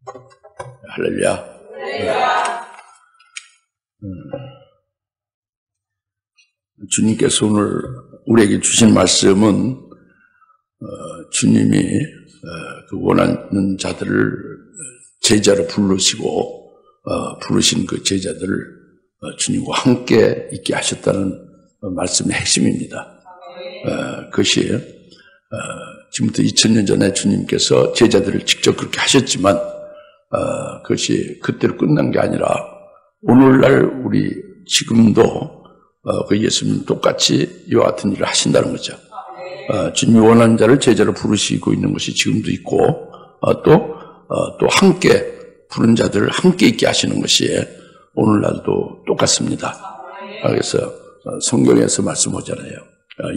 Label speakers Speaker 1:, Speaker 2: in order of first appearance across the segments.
Speaker 1: 할렐루야. 주님께서 오늘 우리에게 주신 말씀은 주님이 그 원하는 자들을 제자로 부르시고 부르신 그 제자들을 주님과 함께 있게 하셨다는 말씀의 핵심입니다. 그것이 지금부터 2000년 전에 주님께서 제자들을 직접 그렇게 하셨지만 그것이 그때로 끝난 게 아니라 오늘날 우리 지금도 그 예수님 똑같이 이와 같은 일을 하신다는 거죠. 주님이 원하는 자를 제자로 부르시고 있는 것이 지금도 있고 또 함께 부른 자들을 함께 있게 하시는 것이 오늘날도 똑같습니다. 그래서 성경에서 말씀하잖아요.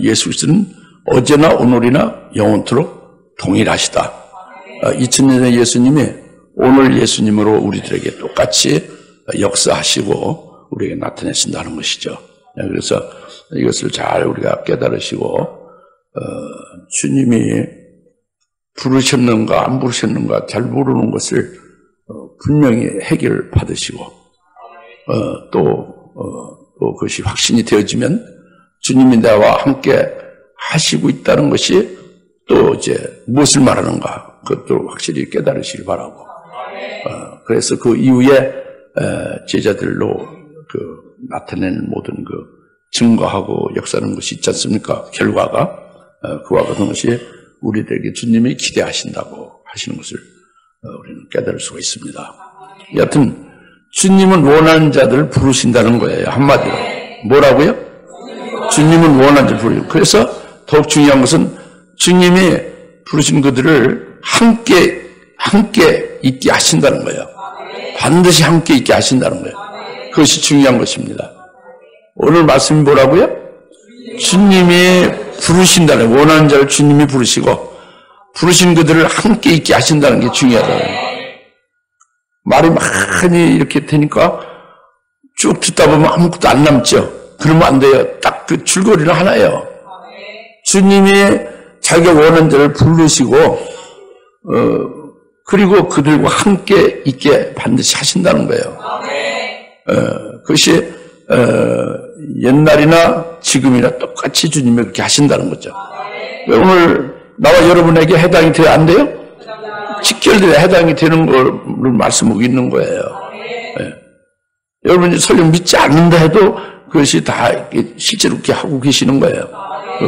Speaker 1: 예수 그리스도는 어제나 오늘이나 영원토록 동일하시다. 2000년 전에 예수님이 오늘 예수님으로 우리들에게 똑같이 역사하시고 우리에게 나타내신다는 것이죠. 그래서 이것을 잘 우리가 깨달으시고 주님이 부르셨는가 안 부르셨는가 잘 모르는 것을 분명히 해결을 받으시고 또 그것이 확신이 되어지면 주님이 나와 함께 하시고 있다는 것이 또 이제 무엇을 말하는가 그것도 확실히 깨달으시길 바라고 그래서 그 이후에 제자들로 그 나타내는 모든 그 증거하고 역사하는 것이 있지 않습니까? 결과가 그와 같은 것이 우리들에게 주님이 기대하신다고 하시는 것을 우리는 깨달을 수가 있습니다. 여하튼 주님은 원하는 자들을 부르신다는 거예요. 한마디로 뭐라고요? 주님은 원하는 자를 부르시고 그래서 더욱 중요한 것은 주님이 부르신 그들을 함께 있게 하신다는 거예요. 반드시 함께 있게 하신다는 거예요. 그것이 중요한 것입니다. 오늘 말씀이 뭐라고요? 주님이 부르신다는 거예요. 원하는 자를 주님이 부르시고 부르신 그들을 함께 있게 하신다는 게 중요하다는 거예요. 말이 많이 이렇게 되니까 쭉 듣다 보면 아무것도 안 남죠. 그러면 안 돼요. 딱 그 줄거리는 하나예요. 주님이 자기가 원하는 자를 부르시고 그리고 그들과 함께 있게 반드시 하신다는 거예요. 그것이 옛날이나 지금이나 똑같이 주님이 그렇게 하신다는 거죠. 오늘 나와 여러분에게 해당이 돼야 안 돼요? 직결돼야 해당이 되는 걸 말씀하고 있는 거예요. 여러분이 설령 믿지 않는다 해도 그것이 다 실제로 그렇게 하고 계시는 거예요.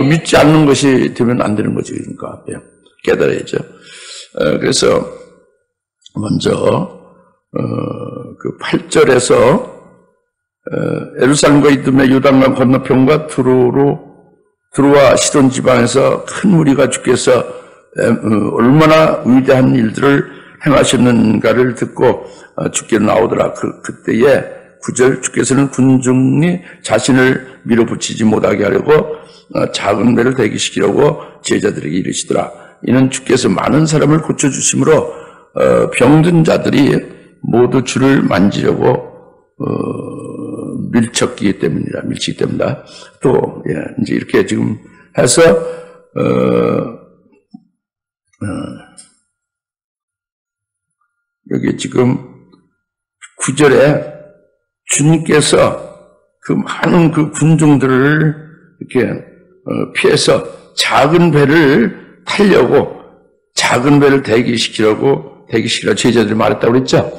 Speaker 1: 믿지 않는 것이 되면 안 되는 거죠. 그러니까 깨달아야죠. 그래서 먼저 그 8절에서 예루살렘과 이듬해 요단강 건너편과 두로와 시돈 지방에서 큰 무리가 주께서 얼마나 위대한 일들을 행하셨는가를 듣고 주께로 나오더라. 그때에 9절 주께서는 군중이 자신을 밀어붙이지 못하게 하려고 작은 배를 대기시키려고 제자들에게 이르시더라. 이는 주께서 많은 사람을 고쳐주심으로 병든 자들이 모두 주를 만지려고 밀치기 때문이다. 또 이제 이렇게 지금 해서 여기 지금 9절에 주님께서 그 많은 그 군중들을 이렇게 피해서 작은 배를 타려고 작은 배를 대기시키라고 제자들이 말했다고 그랬죠?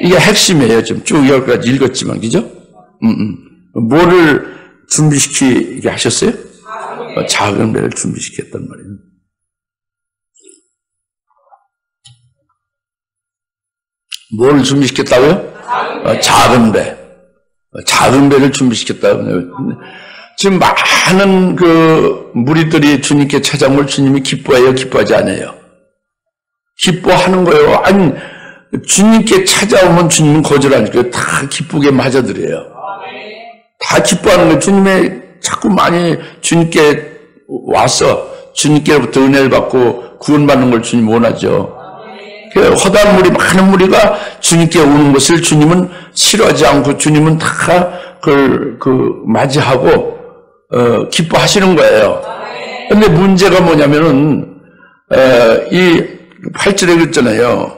Speaker 1: 이게 핵심이에요. 지금 쭉 여기까지 읽었지만, 그죠? 뭐를 준비시키게 하셨어요? 작은 배를 준비시켰단 말이에요. 뭘 준비시켰다고요? 작은 배. 작은 배를 준비시켰다고. 지금 많은 그 무리들이 주님께 찾아올 주님이 기뻐해요? 기뻐하지 않아요? 기뻐하는 거예요. 아니, 주님께 찾아오면 주님은 거절하니까 다 기쁘게 맞아들여요. 다 기뻐하는 거예요. 주님의 자꾸 많이 주님께 와서 주님께로부터 은혜를 받고 구원받는 걸 주님 원하죠. 허다한 무리, 많은 무리가 주님께 오는 것을 주님은 싫어하지 않고 주님은 다 그걸 맞이하고 기뻐하시는 거예요. 근데 문제가 뭐냐면은 이 8절에 그랬잖아요.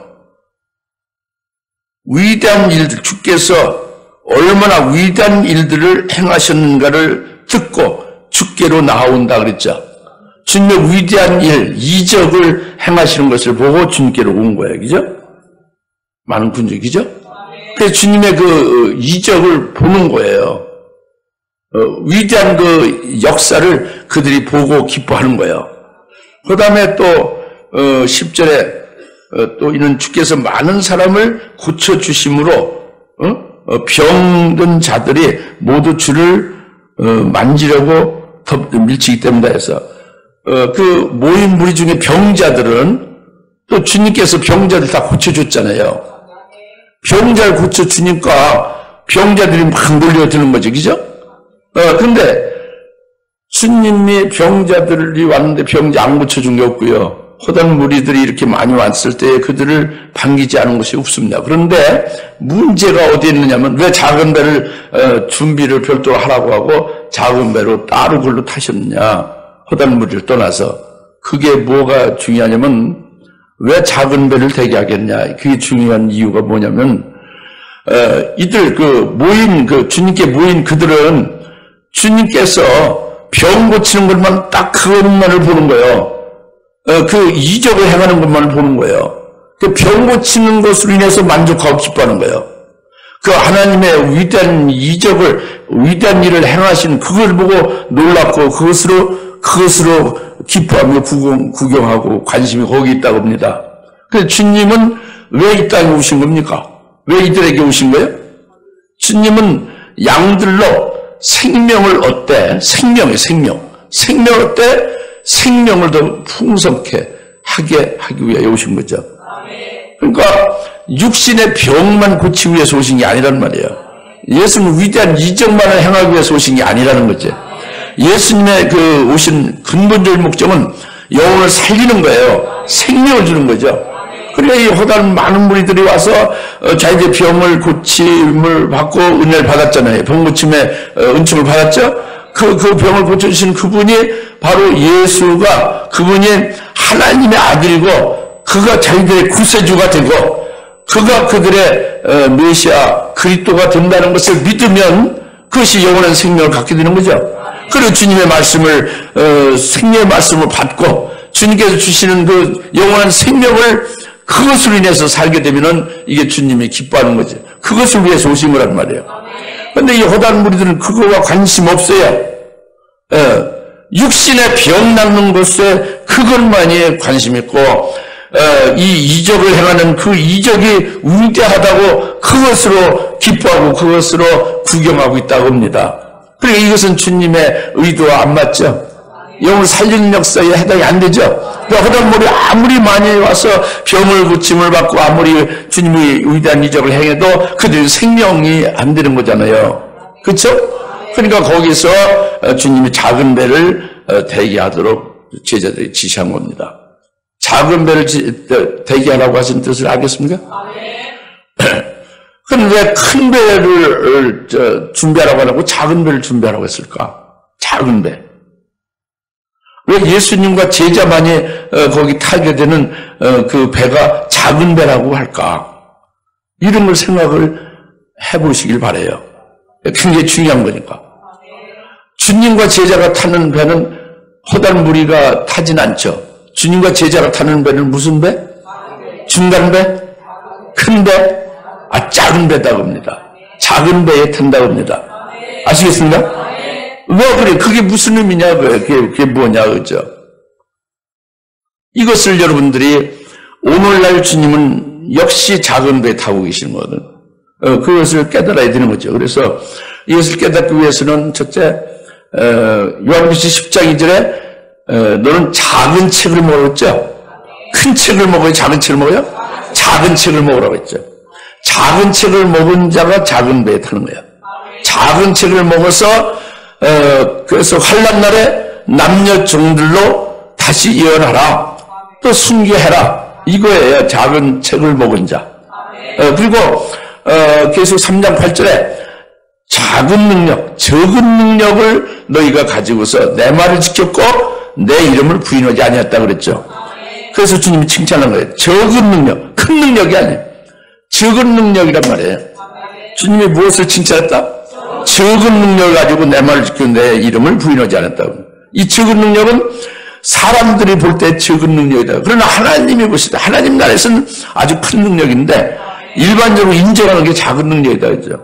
Speaker 1: 위대한 일들, 주께서 얼마나 위대한 일들을 행하셨는가를 듣고 주께로 나아온다 그랬죠. 주님의 위대한 일, 이적을 행하시는 것을 보고 주님께로 온 거예요. 그죠? 많은 분들이죠? 그래서 주님의 그 이적을 보는 거예요. 위대한 그 역사를 그들이 보고 기뻐하는 거예요. 그 다음에 또 10절에 또 이는 주께서 많은 사람을 고쳐주심으로 병든 자들이 모두 주를 만지려고 밀치기 때문이다 해서 그 모인 무리 중에 병자들은 또 주님께서 병자들 다 고쳐줬잖아요. 병자를 고쳐주니까 병자들이 막 몰려드는 거죠. 그죠? 근데 주님이 병자들이 왔는데 병자 안 고쳐준 게 없고요. 허다한 무리들이 이렇게 많이 왔을 때 그들을 반기지 않은 것이 없습니다. 그런데 문제가 어디에 있느냐면 왜 작은 배를 준비를 별도로 하라고 하고 작은 배로 따로 글로 타셨느냐. 허다한 무리를 떠나서 그게 뭐가 중요하냐면 왜 작은 배를 대게 하겠냐. 그게 중요한 이유가 뭐냐면 이들 주님께 모인 그들은 주님께서 병 고치는 것만 딱 그것만을 보는 거예요. 그 이적을 행하는 것만을 보는 거예요. 그 병 고치는 것으로 인해서 만족하고 기뻐하는 거예요. 그 하나님의 위대한 이적을, 위대한 일을 행하신 그걸 보고 놀랍고 그것으로 기뻐하며 구경하고 관심이 거기 있다고 봅니다. 그래서 주님은 왜 이 땅에 오신 겁니까? 왜 이들에게 오신 거예요? 주님은 양들로 생명을 얻되, 생명을 얻되 생명을 더 풍성케 하기 위해 오신 거죠. 그러니까 육신의 병만 고치기 위해서 오신 게 아니란 말이에요. 예수는 위대한 이적만을 행하기 위해서 오신 게 아니라는 거죠. 예수님의 그 오신 근본적인 목적은 영혼을 살리는 거예요. 생명을 주는 거죠. 그래 이 허다한 많은 무리들이 와서 자기의 병을 고침을 받고 은혜를 받았잖아요. 병 고침의 은총을 받았죠. 그 병을 고쳐주신 그분이 바로 예수가 그분이 하나님의 아들이고 그가 자기들의 구세주가 되고 그가 그들의 메시아 그리스도가 된다는 것을 믿으면 그것이 영원한 생명을 갖게 되는 거죠. 그리고 주님의 말씀을 생명의 말씀을 받고 주님께서 주시는 그 영원한 생명을 그것으로 인해서 살게 되면은 이게 주님이 기뻐하는 거죠. 그것을 위해서 오신 거란 말이에요. 그런데 이 허다한 무리들은 그거와 관심 없어요. 육신의 병 낫는 것에 그것만이 관심 있고 이 이적을 행하는 그 이적이 위대하다고 그것으로 기뻐하고 그것으로 구경하고 있다고 합니다. 그러니까 이것은 주님의 의도와 안 맞죠. 영을 살리는 역사에 해당이 안 되죠. 허다한 무리 아무리 많이 와서 병을 고침을 받고 아무리 주님이 위대한 이적을 행해도 그들이 생명이 안 되는 거잖아요. 그렇죠? 그러니까 거기서 주님이 작은 배를 대기하도록 제자들이 지시한 겁니다. 작은 배를 대기하라고 하신 뜻을 알겠습니까? 그런데 왜 큰 배를 준비하라고 안 하고 작은 배를 준비하라고 했을까? 작은 배. 왜 예수님과 제자만이 거기 타게 되는 그 배가 작은 배라고 할까? 이런 걸 생각을 해보시길 바라요. 굉장히 중요한 거니까. 주님과 제자가 타는 배는 허다한 무리가 타진 않죠. 주님과 제자가 타는 배는 무슨 배? 중간 배? 큰 배? 작은 배다고 합니다. 작은 배에 탄다고 합니다. 아시겠습니까? 왜 그래? 그게 무슨 의미냐? 그게 뭐냐? 그죠? 이것을 여러분들이 오늘날 주님은 역시 작은 배에 타고 계시는 거거든. 그것을 깨달아야 되는 거죠. 그래서 이것을 깨닫기 위해서는 첫째, 요한계시록 10장 2절에 너는 작은 책을 먹었죠? 큰 책을 먹어요? 작은 책을 먹어요? 작은 책을 먹으라고 했죠. 작은 책을 먹은 자가 작은 배에 타는 거예요. 작은 책을 먹어서 그래서 환난날에 남녀 종들로 다시 예언하라. 또 순교해라. 이거예요. 작은 책을 먹은 자. 그리고 계속 3장 8절에 작은 능력, 적은 능력을 너희가 가지고서 내 말을 지켰고 내 이름을 부인하지 아니했다 그랬죠. 그래서 주님이 칭찬한 거예요. 적은 능력, 큰 능력이 아니에요. 적은 능력이란 말이에요. 주님이 무엇을 칭찬했다? 적은 능력을 가지고 내 말을 지키고 내 이름을 부인하지 않았다고. 이 적은 능력은 사람들이 볼 때 적은 능력이다. 그러나 하나님이 보실 때 하나님 나라에서는 아주 큰 능력인데 일반적으로 인정하는 게 작은 능력이다. 그죠?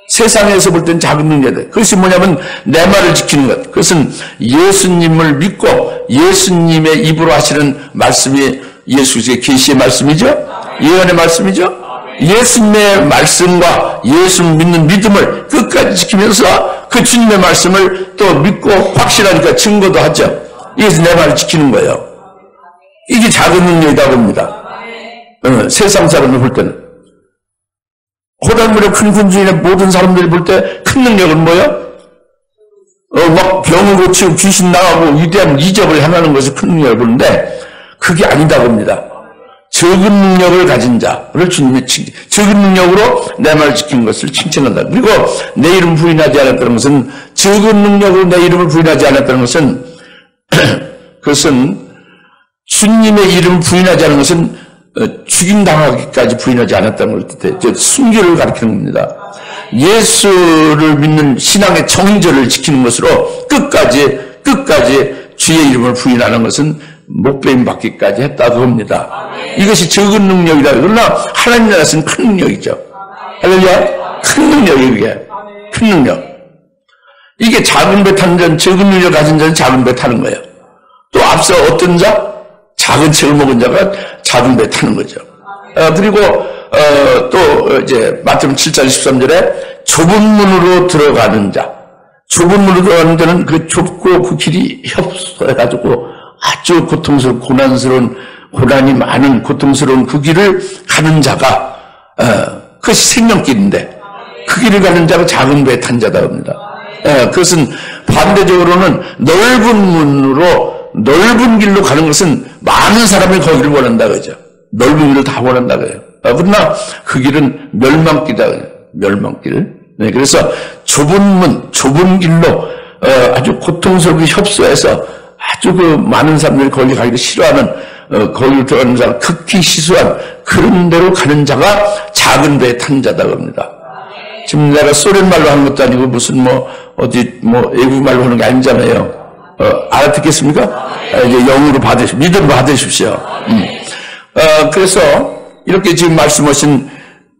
Speaker 1: 세상에서 볼 때는 작은 능력이다. 그것이 뭐냐면 내 말을 지키는 것. 그것은 예수님을 믿고 예수님의 입으로 하시는 말씀이 예수의 계시의 말씀이죠. 예언의 말씀이죠. 예수님의 말씀과 예수 믿는 믿음을 끝까지 지키면서 그 주님의 말씀을 또 믿고 확실하니까 증거도 하죠. 이래서 내 말을 지키는 거예요. 이게 작은 능력이라고 봅니다. 세상 사람을 볼 때는. 호단물의 큰 군주인의 모든 사람들이 볼 때 큰 능력은 뭐예요? 막 병을 고치고 귀신 나가고 위대한 이적을 행하는 것을 큰 능력을 보는데 그게 아니다고 봅니다. 적은 능력을 가진 자를 주님이 적은 능력으로 내 말을 지킨 것을 칭찬한다. 그리고 내 이름 부인하지 않았다는 것은 적은 능력으로 내 이름을 부인하지 않았다는 것은 그것은 주님의 이름 부인하지 않은 것은 죽임당하기까지 부인하지 않았다는 걸 뜻해요. 순교를 가리키는 겁니다. 예수를 믿는 신앙의 정절을 지키는 것으로 끝까지 주의 이름을 부인하는 것은 목배임 받기까지 했다고 합니다. 이것이 적은 능력이다. 그러나 하나님 나라에서는 큰 능력이죠. 할렐루야. 큰 능력이에요. 이게 큰 능력. 이게 작은 배 타는 자는 적은 능력을 가진 자는 작은 배 타는 거예요. 또 앞서 어떤 자? 작은 책을 먹은 자가 작은 배 타는 거죠. 그리고 또 이제 마태복음 7장 13절에 좁은 문으로 들어가는 자. 좁은 문으로 들어가는 데는 그 좁고 그 길이 협소해가지고 아주 고통스러운 고난이 많은 고통스러운 그 길을 가는 자가 그것이 생명길인데 그 길을 가는 자가 작은 배에 탄 자다 합니다. 그것은 반대적으로는 넓은 길로 가는 것은 많은 사람이 거기를 원한다 그러죠. 넓은 길을 다 원한다 그래요. 그러나 그 길은 멸망길이다 그래요. 멸망길. 네, 그래서 좁은 길로 아주 고통스럽게 협소해서 아주 그 많은 사람들이 거기 가기를 싫어하는 거기로 들어가는 사람 극히 시소한 그런 데로 가는 자가 작은 배에 탄 자다고 합니다. 지금 내가 소련 말로 하는 것도 아니고 무슨 외국 말로 하는 게 아니잖아요. 알아듣겠습니까? 이제 영으로 믿음으로 받으십시오. 그래서 이렇게 지금 말씀하신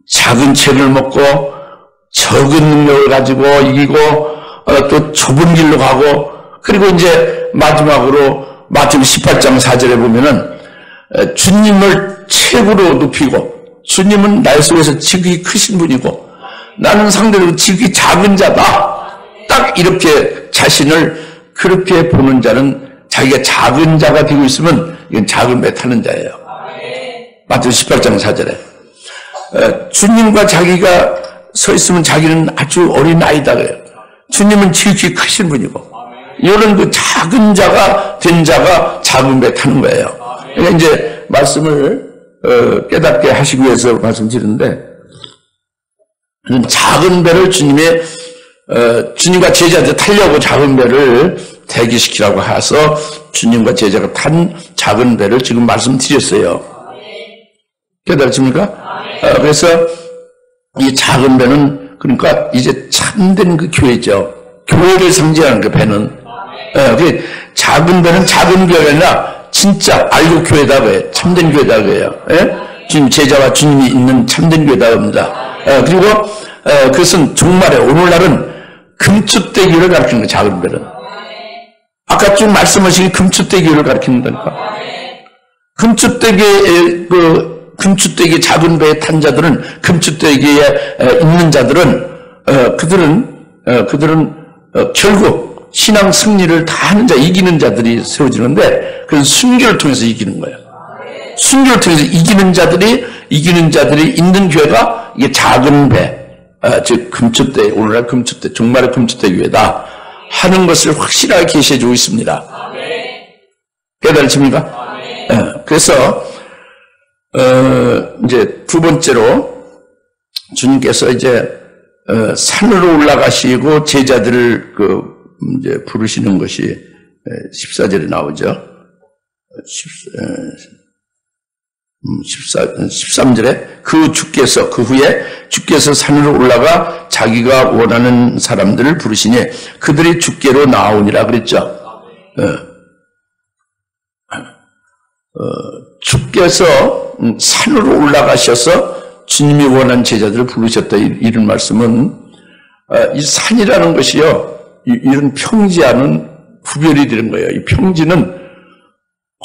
Speaker 1: 작은 책을 먹고 적은 능력을 가지고 이기고 또 좁은 길로 가고 그리고 이제 마지막으로 마태복음 18장 4절에 보면은 주님을 최고로 높이고 주님은 날 속에서 지극히 크신 분이고 나는 상대로 지극히 작은 자다. 딱 이렇게 자신을 그렇게 보는 자는 자기가 작은 자가 되고 있으면 이건 작은 배 타는 자예요. 마태복음 18장 4절에 주님과 자기가 서 있으면 자기는 아주 어린 아이다 그래요. 주님은 지극히 크신 분이고 이런 그 작은 자가 된 자가 작은 배 타는 거예요. 그러니까 이제 말씀을 깨닫게 하시기 위해서 말씀드리는데 작은 배를 주님과 제자들 타려고 작은 배를 대기시키라고 해서 주님과 제자가 탄 작은 배를 지금 말씀드렸어요. 깨달으십니까? 그래서 이 작은 배는 그러니까 이제 참된 그 교회죠. 교회를 상징하는 그 배는 그 작은 배는 작은 교회가 아니라 진짜 알고 교회다 그래요. 참된 교회다 그래요. 주님 제자와 주님이 있는 참된 교회다 합니다. 그리고 그것은 종말에 오늘날은 금축대교를 가리키는 거예요. 작은 배는. 아까 좀 말씀하신 금축대교를 가리키는 거니까. 금축대교 작은 배에 탄 자들은 금축대교에 있는 자들은 그들은 결국 신앙 승리를 다 하는 자, 이기는 자들이 세워지는데 그건 순교를 통해서 이기는 거예요. 순교를 통해서 이기는 자들이 있는 교회가 이게 작은 배, 즉 금축대, 오늘날 금축대, 종말의 금축대 교회다 하는 것을 확실하게 계시해 주고 있습니다. 깨달으십니까? 그래서 이제 두 번째로 주님께서 이제 산으로 올라가시고 제자들을 이제 부르시는 것이 14절에 나오죠. 13절에 그 후에 주께서 산으로 올라가 자기가 원하는 사람들을 부르시니 그들이 주께로 나오니라 그랬죠. 주께서 산으로 올라가셔서 주님이 원하는 제자들을 부르셨다. 이런 말씀은 이 산이라는 것이요, 이런 평지와는 구별이 되는 거예요. 이 평지는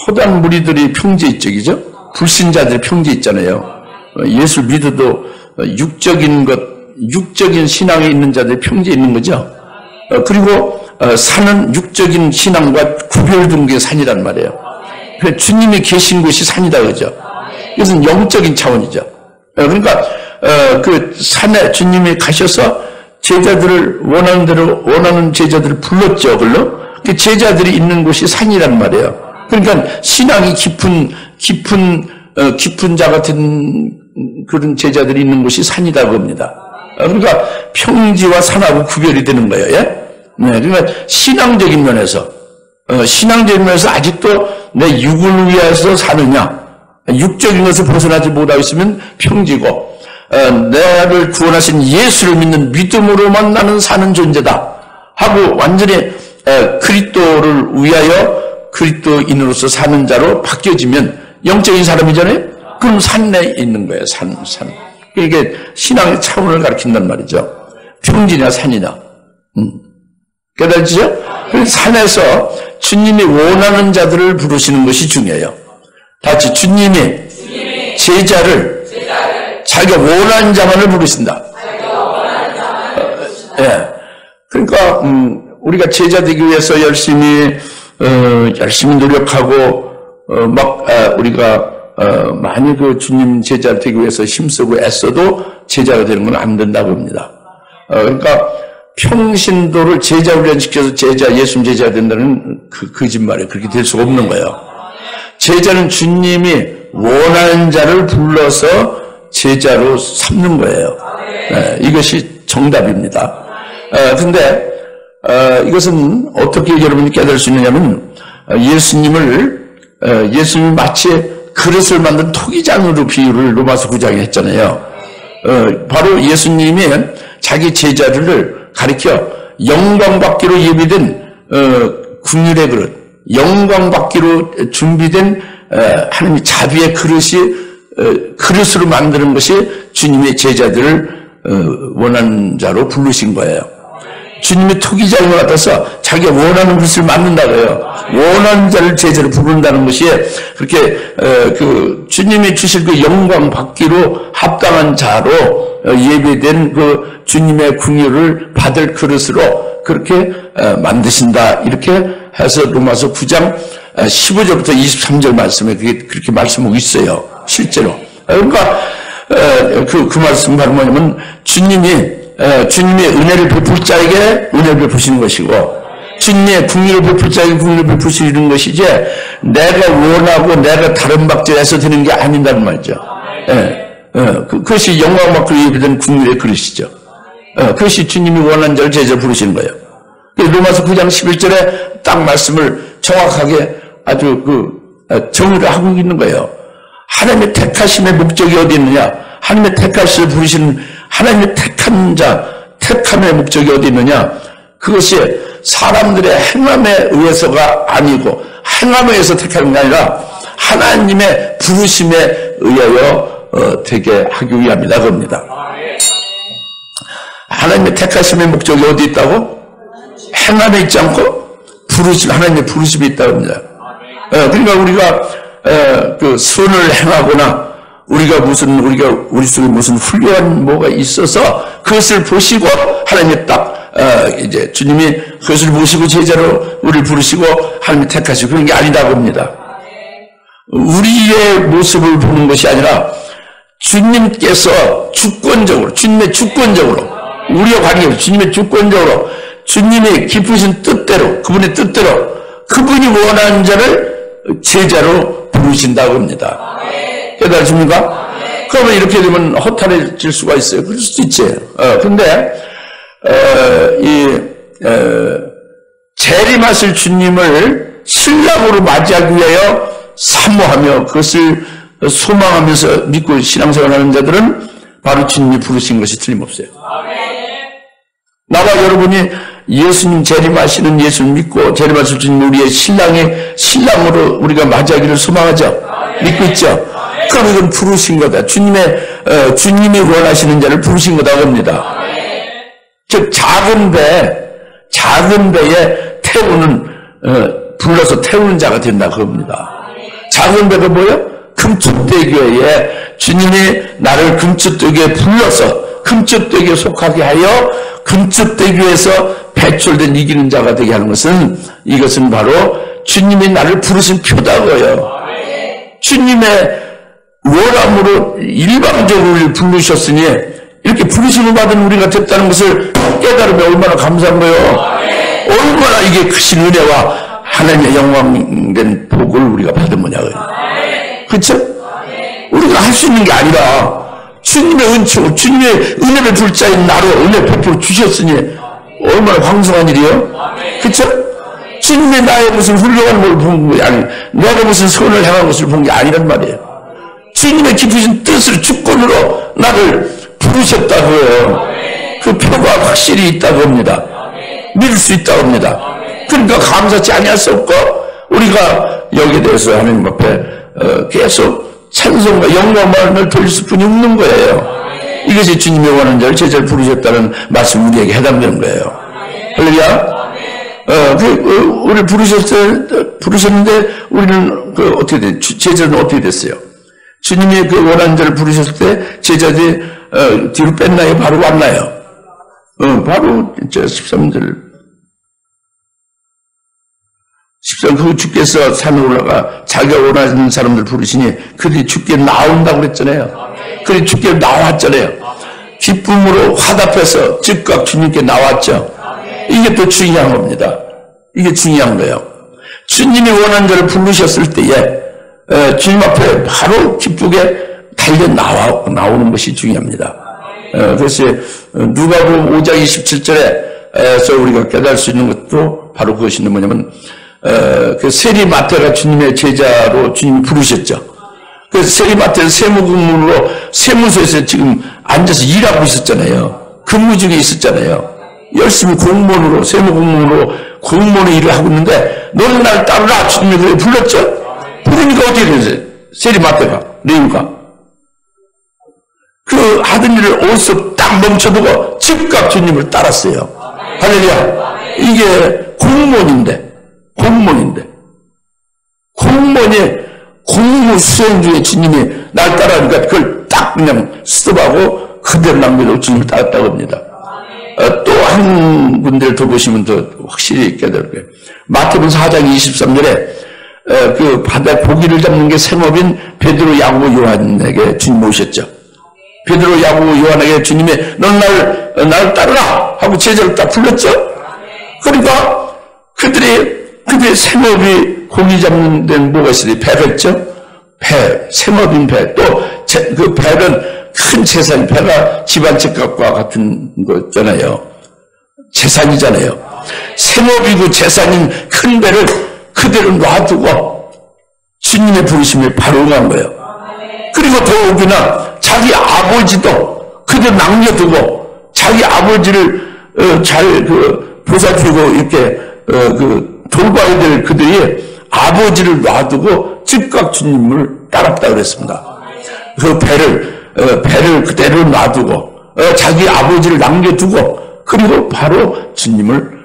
Speaker 1: 허다한 무리들이 평지에 있죠, 그죠? 불신자들이 평지에 있잖아요. 예수 믿어도 육적인 신앙에 있는 자들이 평지에 있는 거죠. 그리고 산은 육적인 신앙과 구별된 게 산이란 말이에요. 그래서 주님이 계신 곳이 산이다, 그죠? 이것은 영적인 차원이죠. 그러니까 그 산에 주님이 가셔서 제자들을 원하는 대로 원하는 제자들을 불렀죠, 그걸로. 그 제자들이 있는 곳이 산이란 말이에요. 그러니까 신앙이 깊은 자 같은 그런 제자들이 있는 곳이 산이라고 합니다. 그러니까 평지와 산하고 구별이 되는 거예요. 예? 네, 그러니까 신앙적인 면에서 아직도 내 육을 위해서 사느냐, 육적인 것을 벗어나지 못하고 있으면 평지고, 나를 구원하신 예수를 믿는 믿음으로만 나는 사는 존재다 하고 완전히 그리스도를 위하여 그리스도인으로서 사는 자로 바뀌어지면 영적인 사람이잖아요. 그럼 산 내에 있는 거예요. 산. 이게 신앙의 차원을 가리킨단 말이죠. 평지나 산이나. 깨달으시죠? 산에서 주님이 원하는 자들을 부르시는 것이 중요해요. 다 같이 주님이 제자를 자기가 원하는 자만을 부르신다. 예. 그러니까 우리가 제자 되기 위해서 열심히 노력하고 우리가 많이 그 주님 제자 되기 위해서 힘쓰고 애써도 제자가 되는 건 안 된다고 합니다. 그러니까 평신도를 제자 훈련시켜서 예수님 제자가 된다는 그 거짓말이에요. 그렇게 될 수가 없는 거예요. 제자는 주님이 원하는 자를 불러서 제자로 삼는 거예요. 이것이 정답입니다. 근데 이것은 어떻게 여러분이 깨달을 수 있느냐면 예수님이 마치 그릇을 만든 토기장으로 비유를 로마서 9장에 했잖아요. 바로 예수님이 자기 제자들을 가리켜 영광받기로 예비된 국률의 그릇, 영광받기로 준비된 하나님의 자비의 그릇으로 만드는 것이 주님의 제자들을 원하는 자로 부르신 거예요. 주님이 토기장을 갖다서 자기가 원하는 것을 만든다고요. 원하는 자를 제자로 부른다는 것이 그렇게 주님이 주실 그 영광 받기로 합당한 자로 예배된 그 주님의 궁유를 받을 그릇으로 그렇게 만드신다. 이렇게 해서 로마서 9장 15절부터 23절 말씀에 그렇게 말씀하고 있어요. 실제로. 그러니까 그 말씀 바로 뭐냐면 주님이 은혜를 베풀 자에게 은혜를 베푸시는 것이고 주님의 궁유를 베풀 자에게 궁유를 베푸시는 것이지 내가 원하고 내가 다른 박제해서 되는 게 아닌다는 말이죠. 그것이 영광받고 예배된 궁유의 그릇이죠. 그것이 주님이 원하는 자를 제자 부르시는 거예요. 로마서 9장 11절에 딱 말씀을 정확하게 아주 정의를 하고 있는 거예요. 하나님의 택하심의 목적이 어디 있느냐? 하나님의 택하심을 부르시는 하나님의 택한 자, 택함의 목적이 어디 있느냐? 그것이 사람들의 행함에 의해서가 아니고 행함에 의해서 택하는 게 아니라 하나님의 부르심에 의하여 되게 하기 위함이다 그럽니다. 하나님의 택하심의 목적이 어디 있다고? 행함에 있지 않고 하나님의 부르심이 있다고 합니다. 그러니까 우리가 선을 행하거나 우리 속에 무슨 훌륭한 뭐가 있어서 그것을 보시고 하나님이 이제 주님이 그것을 보시고 제자로 우리를 부르시고 하나님이 택하시고 그런 게 아니라고 합니다. 우리의 모습을 보는 것이 아니라 주님께서 주님의 주권적으로 우리와 관계없이 주님의 주권적으로 주님의 깊으신 뜻대로 그분의 뜻대로 그분이 원하는 자를 제자로 부르신다고 합니다. 깨달으십니까? 그러면 이렇게 되면 허탈해질 수가 있어요. 그럴 수도 있지. 근데 재림하실 주님을 신랑으로 맞이하기 위하여 사모하며 그것을 소망하면서 믿고 신앙생활하는 자들은 바로 주님이 부르신 것이 틀림없어요. 나와 여러분이 예수님 재림하시는 예수를 믿고 재림하실 주님 우리의 신랑으로 우리가 맞이하기를 소망하죠. 믿고 있죠. 그럼 이건 부르신 거다. 주님이 원하시는 자를 부르신 거다 합니다. 즉 작은 배에 불러서 태우는 자가 된다 그럽니다. 작은 배가 뭐예요? 금축대교에 주님이 나를 금축대교에 불러서 금축대교에 속하게 하여 금축대교에서 배출된 이기는 자가 되게 하는 이것은 바로 주님이 나를 부르신 표다고요. 주님의 원함으로 일방적으로 우리를 부르셨으니 이렇게 부르심을 받은 우리가 됐다는 것을 깨달으면 얼마나 감사한 거예요. 얼마나 이게 크신 은혜와 하나님의 영광된 복을 우리가 받은 거냐고요. 그렇죠? 우리가 할 수 있는 게 아니라 주님의 은총, 주님의 은혜를 줄 자인 나로 은혜 베풀어 주셨으니 얼마나 황송한 일이에요? 그렇죠? 주님이 나의 무슨 훌륭한 걸 본 게 아니, 내가 무슨 선을 행한 것을 본 게 아니란 말이에요. 주님의 깊으신 뜻을 주권으로 나를 부르셨다고요. 그 표가 확실히 있다고 합니다. 믿을 수 있다고 합니다. 그러니까 감사치 아니할 수 없고 우리가 여기에 대해서 하나님 앞에 계속 찬송과 영광을 돌릴 수뿐이 없는 거예요. 이것이 주님이 원하는 자를 제자를 부르셨다는 말씀 우리에게 해당되는 거예요. 할렐루야. 우리 부르셨는데 우리는 어떻게 돼? 제자는 어떻게 됐어요? 주님이 그 원하는 자를 부르셨을 때 제자들이 뒤로 뺐나요? 바로 왔나요? 바로 13절 그 주께서 산에 올라가 자기가 원하는 사람들 부르시니 그들이 주께 나온다고 그랬잖아요. 그들이 주께 나왔잖아요. 기쁨으로 화답해서 즉각 주님께 나왔죠. 이게 또 중요한 겁니다. 이게 중요한 거예요. 주님이 원하는 자를 부르셨을 때에 주님 앞에 바로 기쁘게 달려 나오는 것이 중요합니다. 그래서 누가복음 5장 27절에서 우리가 깨달을 수 있는 것도 바로 그것이 뭐냐면 그 세리마태가 주님의 제자로 주님이 부르셨죠. 그래서 세리마태는 세무공무원으로 세무소에서 지금 앉아서 일하고 있었잖아요. 근무 중에 있었잖아요. 열심히 공무원으로 세무공무원으로 공무원의 일을 하고 있는데 너는 날 따르라 주님이 그래 불렀죠. 부르니까 어떻게 됐어요? 세리마태가 레위가 그 하던 일을 어디서 딱 멈춰두고 즉각 주님을 따랐어요. 할렐루야. 이게 공무원인데 공무원이 공무 수행 중에 주님이 날 따라하니까 그걸 딱 그냥 스톱하고 그대로 남겨두고 주님을 따랐다고 합니다. 또 한 군데를 더 보시면 더 확실히 깨달을 거예요. 마태복음 4장 23절에 그 바다에 고기를 잡는 게 생업인 베드로, 야고보, 요한에게 주님 오셨죠. 베드로, 야고보, 요한에게 주님이 넌 나를 따르라 하고 제자를 딱 불렀죠. 그러니까 그들의 생업이 고기 잡는 데는 뭐가 있어요? 배가 있죠? 배, 생업인 배. 또 그 배는 큰 재산, 배가 집안 집값과 같은 거잖아요. 재산이잖아요. 생업이고 재산인 큰 배를 그대로 놔두고 주님의 부르심에 바로 응한 거예요. 그리고 더욱이나 자기 아버지도 그대로 남겨두고 자기 아버지를 잘 보살피고 이렇게 돌봐야 될 그들이 아버지를 놔두고 즉각 주님을 따랐다 그랬습니다. 그 배를 그대로 놔두고 자기 아버지를 남겨두고 그리고 바로 주님을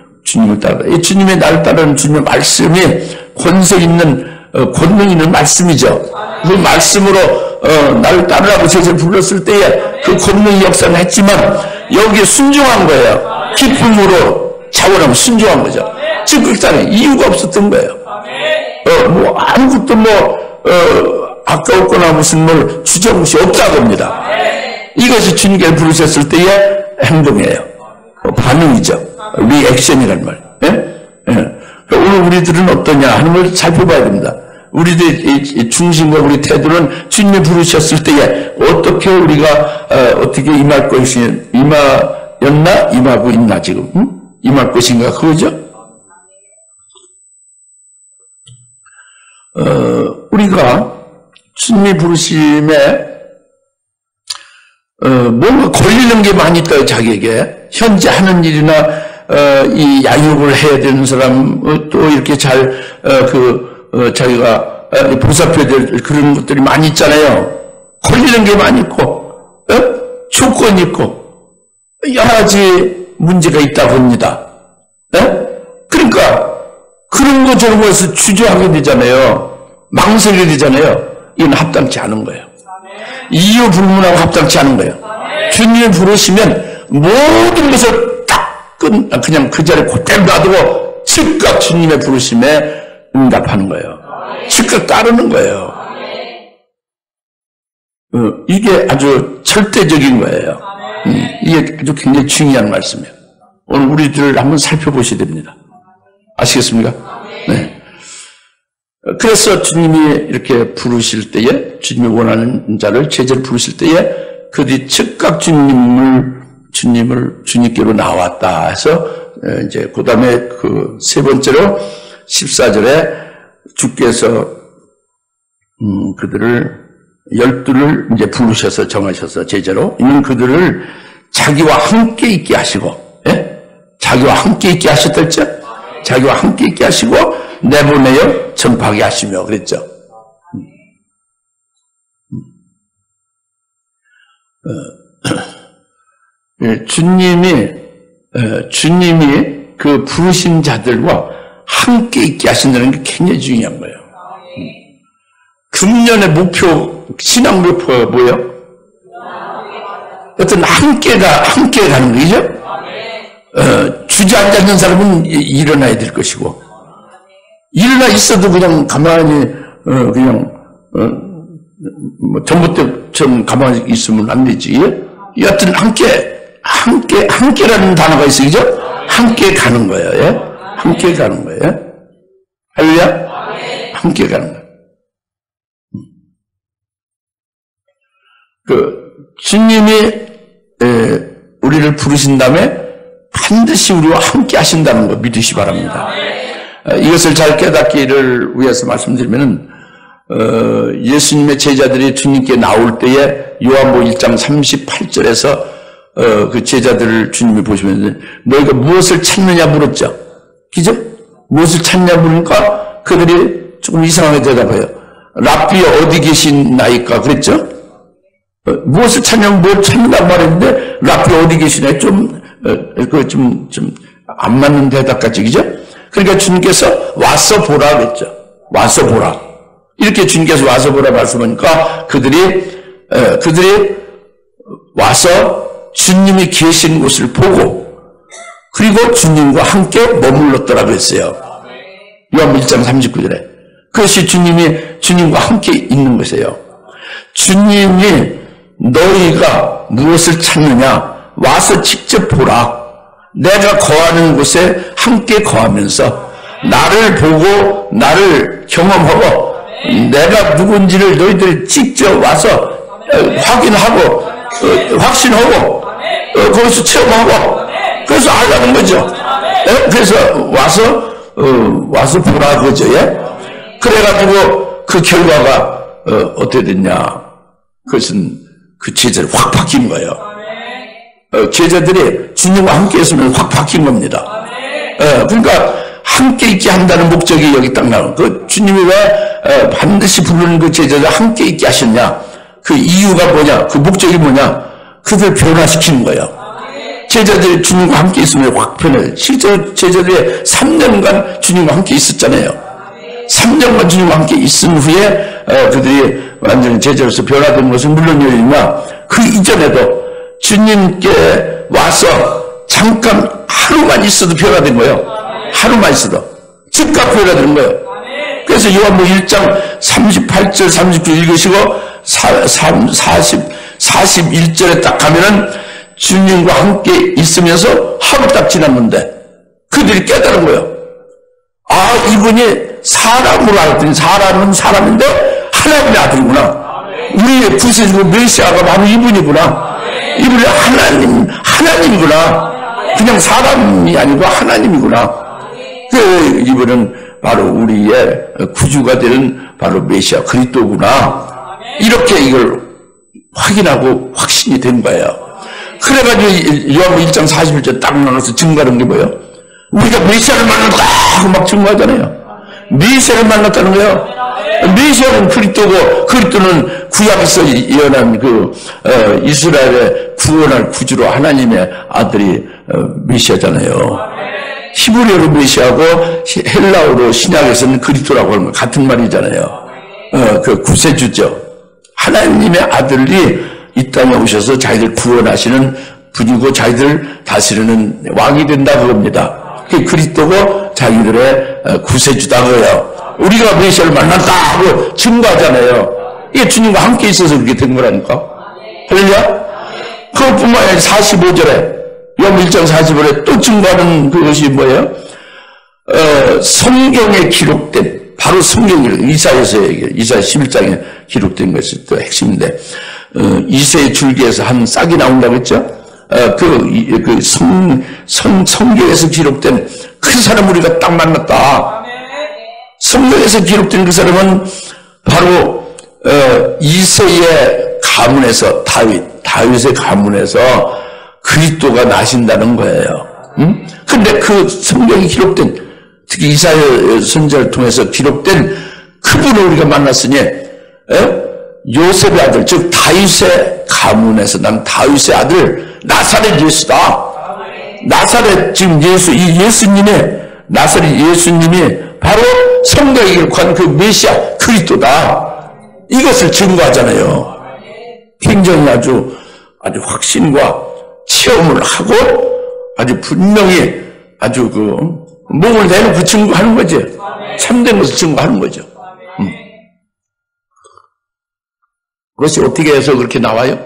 Speaker 1: 따라. 이 주님의 나를 따르는 주님의 말씀이 권능 있는 말씀이죠. 그 말씀으로 나를 따르라고 제자를 불렀을 때에 그 권능이 역사는 했지만 여기에 순종한 거예요. 기쁨으로 자원하면 순종한 거죠. 즉각당에 이유가 없었던 거예요. 아무것도 아까웠거나 무슨 주저없이 없다고 합니다. 이것이 주님께 부르셨을 때의 행동이에요. 반응이죠. 리액션이란 말. 오늘 우리들은 어떠냐 하는 걸 살펴봐야 됩니다. 우리들의 중심과 우리 태도는 주님이 부르셨을 때에 어떻게 우리가 어떻게 임할 것이 임하고 있나 지금 임할 것인가 그거죠. 우리가 주님이 부르심에 뭔가 걸리는 게 많이 있다. 자기에게 현재 하는 일이나 이 양육을 해야 되는 사람 또 이렇게 잘 자기가 보살펴야 될 그런 것들이 많이 있잖아요. 걸리는 게 많이 있고 조건이 있고 여러 가지 문제가 있다고 합니다. 그러니까 그런 거 저런 거에서 주저하게 되잖아요. 망설이게 되잖아요. 이건 합당치 않은 거예요. 이유 불문하고 합당치 않은 거예요. 주님이 부르시면 모든 것을 딱 그냥 그 자리에 그대로 놔두고 즉각 주님의 부르심에 응답하는 거예요. 즉각 따르는 거예요. 이게 아주 절대적인 거예요. 이게 아주 굉장히 중요한 말씀이에요. 오늘 우리들 한번 살펴보셔야 됩니다. 아시겠습니까? 네. 그래서 주님이 이렇게 부르실 때에, 주님이 원하는 자를, 제자를 부르실 때에, 그들이 즉각 주님께로 나왔다 해서, 이제, 그 다음에 세 번째로 14절에 주께서, 그들을, 12를 이제 부르셔서 정하셔서 제자로, 이는 그들을 자기와 함께 있게 하시고, 예? 자기와 함께 있게 하셨댔죠? 자기와 함께 있게 하시고, 내보내어 전파하게 하시며 그랬죠. 주님이 그 부르신 자들과 함께 있게 하신다는 게 굉장히 중요한 거예요. 금년의 목표, 신앙 목표가 뭐예요? 어떤 함께 가는 거죠? 주저앉아 있는 사람은 일어나야 될 것이고, 일어나 있어도 그냥 가만히, 전봇대처럼 가만히 있으면 안 되지. 여하튼 함께라는 단어가 있어요. 그죠? 함께 가는 거예요. 예? 함께 가는 거예요. 할렐루야? 함께 가는 거예요. 주님이, 우리를 부르신 다음에 반드시 우리와 함께 하신다는 거 믿으시 바랍니다. 이것을 잘 깨닫기를 위해서 말씀드리면은, 예수님의 제자들이 주님께 나올 때에 요한복음 1장 38절에서 그 제자들을 주님이 보시면서 너희가 무엇을 찾느냐 물었죠. 그죠? 무엇을 찾냐 물으니까 그들이 조금 이상하게 대답해요. 랍비 어디 계시나이까 그랬죠? 무엇을 찾냐면 뭘 찾는다고 말했는데 랍비 어디 계시나요? 좀 안 맞는 대답 같지, 그죠? 그러니까 주님께서 와서 보라 그랬죠. 와서 보라. 이렇게 주님께서 와서 보라 말씀하니까 그들이 와서 주님이 계신 곳을 보고 그리고 주님과 함께 머물렀더라 그랬어요. 요한복음 1장 39절에. 그것이 주님과 함께 있는 것이에요. 주님이 너희가 무엇을 찾느냐 와서 직접 보라. 내가 거하는 곳에 함께 거하면서 나를 보고 나를 경험하고 내가 누군지를 너희들이 직접 와서 확인하고 확신하고 거기서 체험하고 그래서 알라는 거죠. 그래서 와서 보라 그거죠. 그래가지고 그 결과가 어떻게 됐냐. 그것은 그 제자를 확 바뀐 거예요. 제자들이 주님과 함께 했으면 확 바뀐 겁니다. 그러니까 함께 있게 한다는 목적이 여기 딱 나와요. 그 주님이 왜 반드시 부르는 그 제자들 함께 있게 하셨냐? 그 이유가 뭐냐? 그 목적이 뭐냐? 그들 변화시키는 거예요. 제자들이 주님과 함께 있으면 확 변해요. 실제로 제자들이 3년간 주님과 함께 있었잖아요. 3년간 주님과 함께 있은 후에 그들이 완전히 제자로서 변화된 것은 물론이지만 그 이전에도 주님께 와서 잠깐 하루만 있어도 변화된 거예요. 하루만 있어도 즉각 변화되는 거예요. 그래서 요한복음 1장 38절 39절 읽으시고 41절에 딱 가면은 주님과 함께 있으면서 하루 딱 지났는데 그들이 깨달은 거예요. 아, 이분이 사람으로 알았더니 사람은 사람인데 하나님의 아들이구나. 우리의 구세주고 메시아가 바로 이분이구나. 이분이 하나님이구나. 그냥 사람이 아니고 하나님이구나. 이분은 바로 우리의 구주가 되는 바로 메시아 그리스도구나. 이렇게 이걸 확인하고 확신이 된 거예요. 그래가지고 요한복음 1장 41절 딱 나눠서 증거하는 게 뭐예요? 우리가 메시아를 만났다 하고 막 증거하잖아요. 메시아를 만났다는 거예요. 메시아는 그리스도고, 그리스도는 구약에서 예언한 이스라엘의 구원할 구주로 하나님의 아들이 메시아잖아요. 히브리어로 메시아고 헬라어로 신약에서는 그리스도라고 하는 거 같은 말이잖아요. 그 구세주죠. 하나님의 아들이 이 땅에 오셔서 자기들 구원하시는 분이고 자기들 다스리는 왕이 된다 그겁니다. 그 그리스도고 자기들의 구세주다 그래요. 우리가 메시아를 만났다 하고 증거하잖아요. 이게 주님과 함께 있어서 그렇게 된 거라니까. 할렐루야? 그것뿐만 아니라 45절에 요한복음 1장 45절에 또 증거하는 그것이 뭐예요? 성경에 기록된, 바로 성경이 이사야서 얘기해요. 이사야 11장에 기록된 것이 또 핵심인데, 이새의 줄기에서 한 싹이 나온다고 했죠? 성경에서 기록된 그 사람 우리가 딱 만났다. 성경에서 기록된 그 사람은 바로 이새의 가문에서 다윗의 가문에서 그리스도가 나신다는 거예요. 근데 그 성경이 기록된, 특히 이사야 선지자를 통해서 기록된 그분을 우리가 만났으니 요셉의 아들, 즉 다윗의 가문에서 난 다윗의 아들 나사렛 예수다. 나사렛 지금 이 예수님의 나사렛 예수님이 바로 성경에 기록한 그 메시아 그리스도다. 이것을 증거하잖아요. 굉장히 아주 확신과 체험을 하고 아주 분명히 아주 목을 내놓고 증거하는 거죠. 참된 것을 증거하는 거죠. 그것이 어떻게 해서 그렇게 나와요?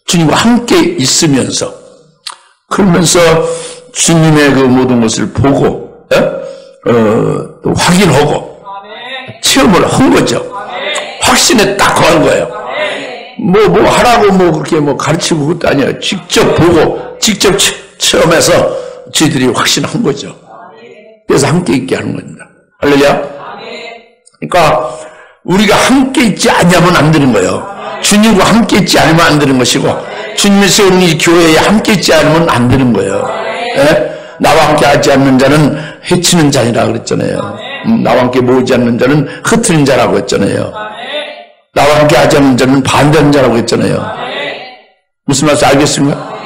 Speaker 1: 주님과 함께 있으면서, 그러면서 주님의 그 모든 것을 보고 또 확인하고 체험을 한 거죠. 확신에 딱 거한 거예요. 뭐 하라고 그렇게 가르치고 그것도 아니에요. 직접 보고 직접 체험해서 저희들이 확신한 거죠. 그래서 함께 있게 하는 겁니다. 할렐루야. 그러니까 우리가 함께 있지 않으면 안 되는 거예요. 주님과 함께 있지 않으면 안 되는 것이고, 주님의 세우는 이 교회에 함께 있지 않으면 안 되는 거예요. 나와 함께 하지 않는 자는 해치는 자니라 그랬잖아요. 나와 함께 모이지 않는 자는 흩트린 자라고 했잖아요. 나와 함께 하지 않는 자는 반대하는 자라고 했잖아요. 무슨 말인지 알겠습니까?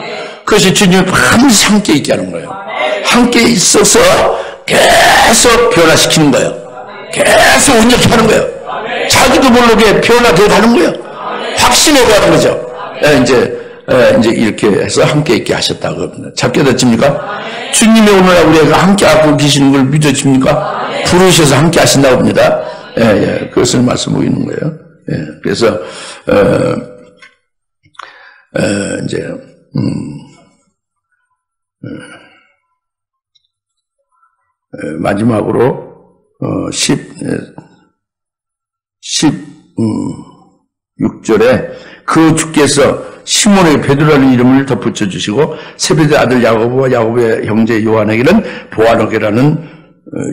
Speaker 1: 그것이 주님이 반드시 함께 있게 하는 거예요. 함께 있어서 계속 변화시키는 거예요. 계속 운영케 하는 거예요. 자기도 모르게 변화되어 가는 거예요. 확신해 가는 거죠. 이제 이렇게 해서 함께 있게 하셨다고 합니다. 잘 깨닫습니까? 주님이 오늘 우리가 함께 하고 계시는 걸 믿어집니까? 부르셔서 함께 하신다고 합니다. 그것을 말씀하고 있는 거예요. 그래서 이제 마지막으로 16절에 그 주께서 시몬에게 베드로라는 이름을 덧붙여 주시고 세베대 아들 야고보와 야고보의 형제 요한에게는 보아너게라는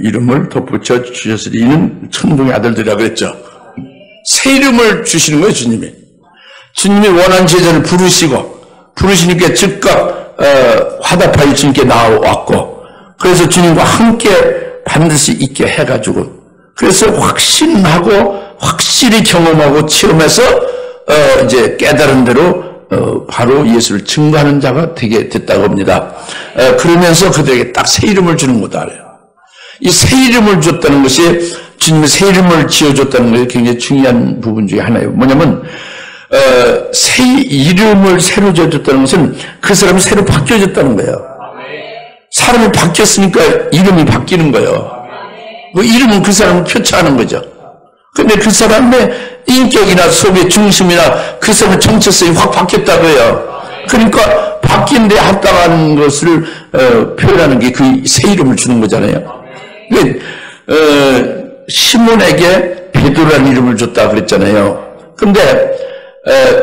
Speaker 1: 이름을 덧붙여 주셨으니 이는 천둥의 아들들이라고 했죠. 새 이름을 주시는 거예요. 주님이 원한 제자를 부르시니까 즉각 화답하여 주님께 나왔고, 그래서 주님과 함께 반드시 있게 해가지고, 그래서 확신하고 확실히 경험하고 체험해서 이제 깨달은 대로 바로 예수를 증거하는 자가 되게 됐다고 합니다. 그러면서 그들에게 딱 새 이름을 주는 것도 알아요. 이 새 이름을 줬다는 것이, 주님의 새 이름을 지어줬다는 것이 굉장히 중요한 부분 중에 하나예요. 뭐냐면 새 이름을 새로 지어줬다는 것은 그 사람이 새로 바뀌어졌다는 거예요. 사람이 바뀌었으니까 이름이 바뀌는 거예요. 그 이름은 그 사람을 표창하는 거죠. 근데 그 사람의 인격이나 속의 중심이나 그 사람의 정체성이 확 바뀌었다고 해요. 그러니까 바뀐 데 합당한 것을 표현하는 게 그 새 이름을 주는 거잖아요. 시몬에게 베드로라는 이름을 줬다 그랬잖아요. 근데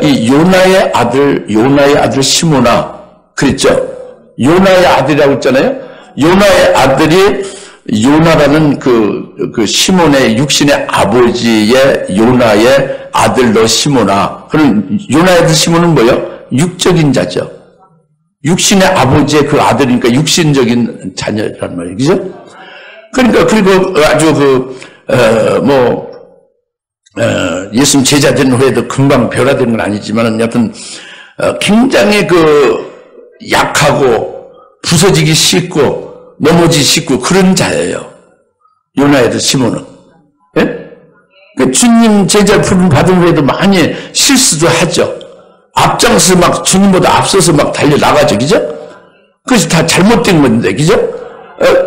Speaker 1: 이 요나의 아들 시몬아 그랬죠. 요나의 아들이라고 했잖아요. 요나의 아들이 요나라는 그 그 시몬의 육신의 아버지의 요나의 아들로 시몬아. 그럼 요나의 아들 시몬은 뭐예요? 육적인 자죠. 육신의 아버지의 그 아들이니까 육신적인 자녀란 말이에요. 그죠? 그러니까, 그리고 아주 예수님 제자 된 후에도 금방 변화되는 건 아니지만, 여튼, 굉장히 약하고, 부서지기 쉽고, 넘어지기 쉽고, 그런 자예요. 요나의 아들 시몬은. 예? 그러니까 주님 제자 부름 받은 후에도 많이 실수도 하죠. 앞장서 막 주님보다 앞서서 막 달려나가죠. 그죠? 그것이 다 잘못된 건데, 그죠?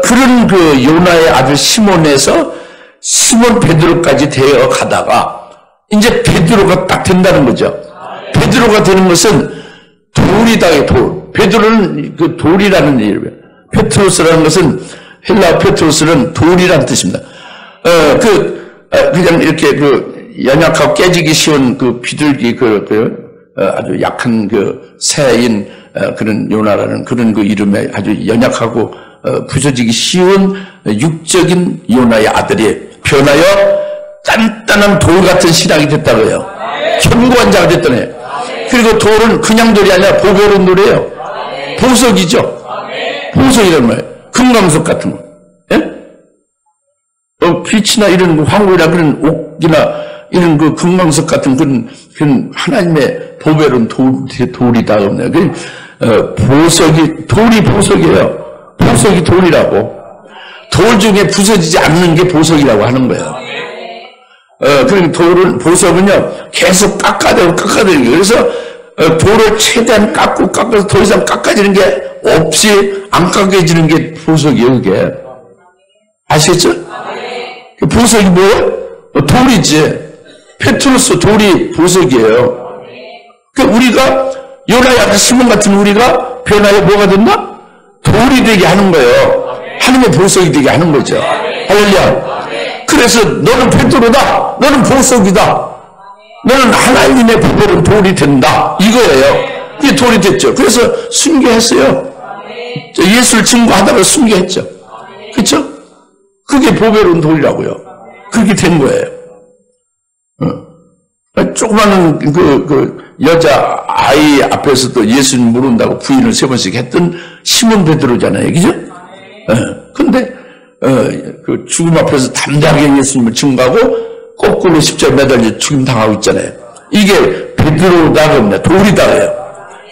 Speaker 1: 그런 요나의 아들 시몬에서 시몬 베드로까지 되어 가다가, 이제 베드로가 딱 된다는 거죠. 베드로가 되는 것은 돌이다, 돌. 베드로는 돌이라는 이름이에요. 페트로스라는 것은, 헬라 페트로스는 돌이라는 뜻입니다. 그냥 이렇게 연약하고 깨지기 쉬운 비둘기 아주 약한 새인 그런 요나라는 그런 이름에 아주 연약하고 부서지기 쉬운 육적인 요나의 아들이 변하여 단단한 돌 같은 신앙이 됐다고요. 견고한 자가 됐다네요. 그리고 돌은 그냥 돌이 아니라 보배로운 돌이에요. 보석이죠. 보석이란 말이에요. 금강석 같은 거. 예? 빛이나 이런 황홀이나 그런 옥이나 이런 금강석 같은 그런 하나님의 보배로운 돌이다. 돌이 보석이에요. 보석이 돌이라고. 돌 중에 부서지지 않는 게 보석이라고 하는 거예요. 그러니까 보석은요, 계속 깎아대고. 그래서, 돌을 최대한 깎아서 더 이상 깎아지는 게 없이 안 깎아지는 게 보석이에요, 그게. 아시겠죠? 보석이 뭐예요? 돌이지. 페트로스 돌이 보석이에요. 그러니까 우리가, 요나의 아들 시몬 같은 우리가 변화에 뭐가 됐나? 돌이 되게 하는 거예요. 하나님의 보석이 되게 하는 거죠. 할렐루야. 그래서 너는 베드로다. 너는 보석이다. 너는 하나님의 보배로운 돌이 된다. 이거예요. 그게 돌이 됐죠. 그래서 순교했어요. 예수를 증거하다가 순교했죠. 그렇죠? 그게 보배로운 돌이라고요. 그렇게 된 거예요. 조그마한 여자 아이 앞에서도 예수님 모른다고 부인을 3번씩 했던 시몬 베드로잖아요. 그죠? 근데 죽음 앞에서 담대하게 예수님을 증거하고 거꾸로 십자가에 매달려 죽임 당하고 있잖아요. 이게 베드로다 그럽니다. 돌이다예요.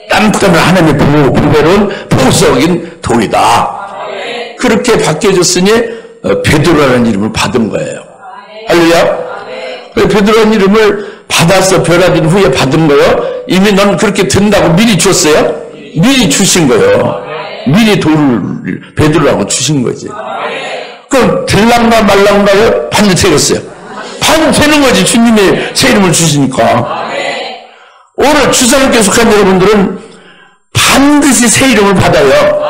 Speaker 1: 땀땀을 하나님의 보배로운 보석인 돌이다. 그렇게 바뀌어졌으니 베드로라는 이름을 받은 거예요. 할렐루야. 베드로라는 이름을 받아서 변화된 후에 받은 거요. 이미 넌 그렇게 된다고 미리 줬어요. 미리 주신 거예요. 미리 돌을 베드로라고 주신 거지. 그럼 될랑가 말랑가요? 반드시 되겠어요. 반드시 되는 거지. 주님이 새 이름을 주시니까. 오늘 주사를 계속한 여러분들은 반드시 새 이름을 받아요.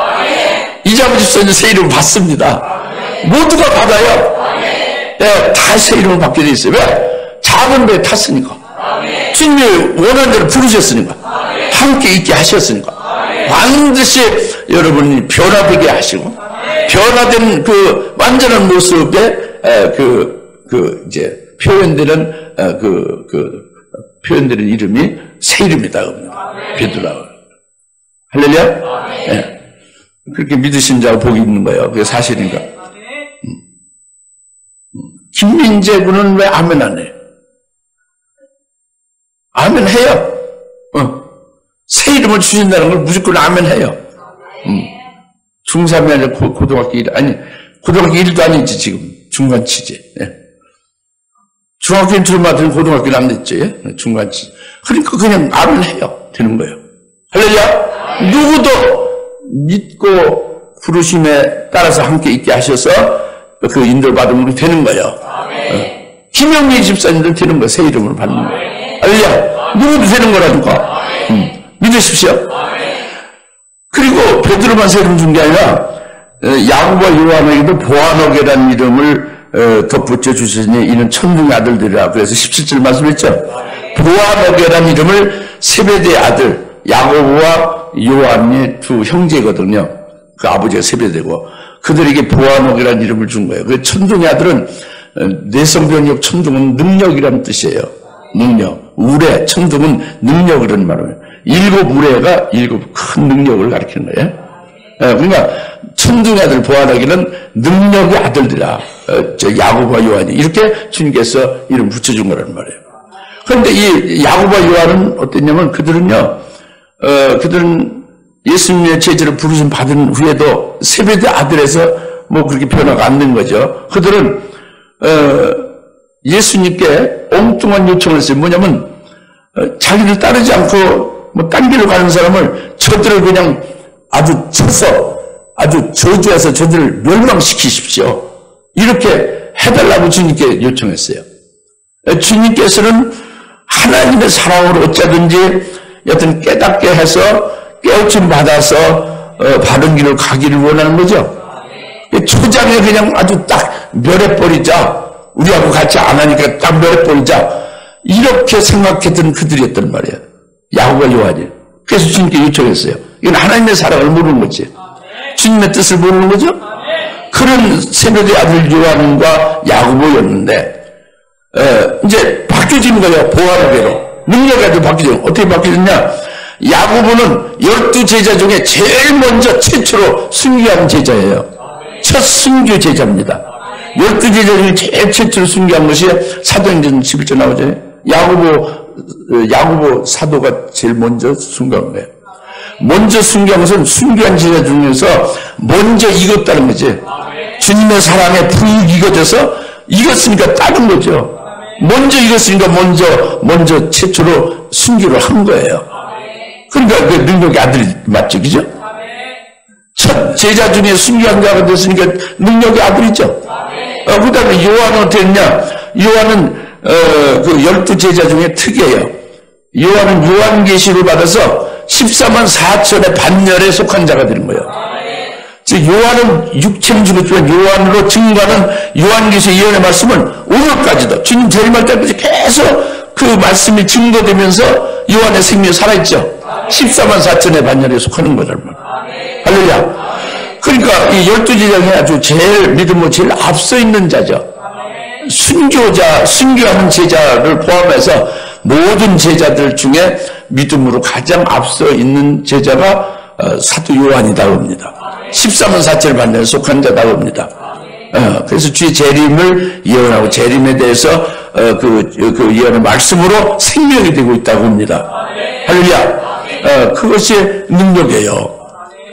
Speaker 1: 이자부집사는 새 이름을 받습니다. 모두가 받아요. 네, 다 새 이름을 받게 돼 있어요. 왜? 작은 배에 탔으니까. 주님이 원하는 대로 부르셨으니까. 함께 있게 하셨으니까. 반드시 여러분이 변화되게 하시고, 변화된 완전한 모습에 이제 표현되는 표현되는 이름이 새 이름이다. 베드로라. 할렐루야. 네. 그렇게 믿으신 자가 복이 있는 거예요. 그게 사실인가? 김민재 군은 왜 아멘 안 해? 아멘 해요. 새 이름을 주신다는 걸 무조건 아멘 해요. 중3이 아니라 고등학교 1, 아니, 고등학교 1도 아니지, 지금. 중간치지. 예. 중학교는 들어맞으면 고등학교는 안 됐죠. 예? 중간치. 그러니까 그냥 아멘 해요. 되는 거예요. 할렐루야. 누구도 믿고 부르심에 따라서 함께 있게 하셔서 그 인도를 받으면 되는 거예요. 김영미 집사님들 되는 거예요. 새 이름을 받는 거예요. 할렐루야. 누구도 되는 거라니까. 믿으십시오. 그리고 베드로만 새 이름 준 게 아니라 야고보와 요한에게도 보아너게라는 이름을 덧붙여 주시니 이는 천둥의 아들들이라. 그래서 17절 말씀했죠. 보아너게라는 이름을 세베대의 아들 야고보와 요한의 두 형제거든요. 그 아버지가 세베대고 그들에게 보아녹이라는 이름을 준 거예요. 그 천둥의 아들은 내성변력 천둥은 능력이라는 뜻이에요. 능력. 우레, 천둥은 능력이라는 말이에요. 7 우레가 7 큰 능력을 가리키는 거예요. 그러니까 천둥의 아들 보아녹이는 능력의 아들들이라. 야곱과 요한이 이렇게 주님께서 이름 붙여준 거란 말이에요. 그런데 이 야곱과 요한은 어땠냐면 그들은요, 그들은 예수님의 제자를 부르심 받은 후에도 세베대 아들에서 뭐 그렇게 변화가 안 된 거죠. 그들은 예수님께 엉뚱한 요청을 했어요. 뭐냐면 자기를 따르지 않고 뭐 딴 길로 가는 사람을 저들을 그냥 아주 쳐서 아주 저주해서 저들을 멸망시키십시오. 이렇게 해달라고 주님께 요청했어요. 주님께서는 하나님의 사랑으로 어쩌든지 여튼 깨닫게 해서 깨우침 받아서 바른 길을 가기를 원하는 거죠. 초장에 그냥 아주 딱 멸해버리자. 우리하고 같이 안 하니까 딱 멸해버리자. 이렇게 생각했던 그들이었단 말이에요. 야곱과 요한이. 그래서 주님께 요청했어요. 이건 하나님의 사랑을 모르는 거지. 주님의 뜻을 모르는 거죠. 그런 세베대 아들 요한과 야고보였는데 이제 바뀌어지는 거예요. 보아노게로. 능력이 아주 바뀌죠. 어떻게 바뀌었냐? 야고보는 12 제자 중에 제일 먼저 최초로 순교한 제자예요. 첫 순교 제자입니다. 12 제자 중에 제일 최초로 순교한 것이 사도행전 11절 나오죠. 야고보 사도가 제일 먼저 순교한 거예요. 먼저 순교한 것은 순교한 제자 중에서 먼저 익었다는 거지. 주님의 사랑에 푹 익어져서 익었으니까 따른 거죠. 먼저 익었으니까 먼저 최초로 순교를 한 거예요. 그러니까 그 능력의 아들이 맞죠, 그죠? 첫 제자 중에 순교한 자가 됐으니까 능력의 아들이죠. 그 다음에 요한은 어떻게 했냐? 요한은 그 12 제자 중에 특이해요. 요한은 요한계시를 받아서 14만 4천의 반열에 속한 자가 되는 거예요. 즉 요한은 육체는 죽었지만 요한으로 증거하는 요한계시의 예언의 말씀은 오늘까지도 주님 재림할 때까지 계속 그 말씀이 증거되면서 요한의 생명이 살아있죠. 14만 4천의 반열에 속하는 거란 말이에요. 할렐루야. 그러니까 이 12제자 중에 아주 제일 믿음으로 제일 앞서 있는 자죠. 순교하는 제자를 포함해서 모든 제자들 중에 믿음으로 가장 앞서 있는 제자가 사도 요한이라고 합니다. 14만 4천의 반열에 속한 자라고 합니다. 그래서 주의 재림을 예언하고 재림에 대해서 그 예언의 말씀으로 생명이 되고 있다고 합니다. 할렐루야. 그것이 능력이에요.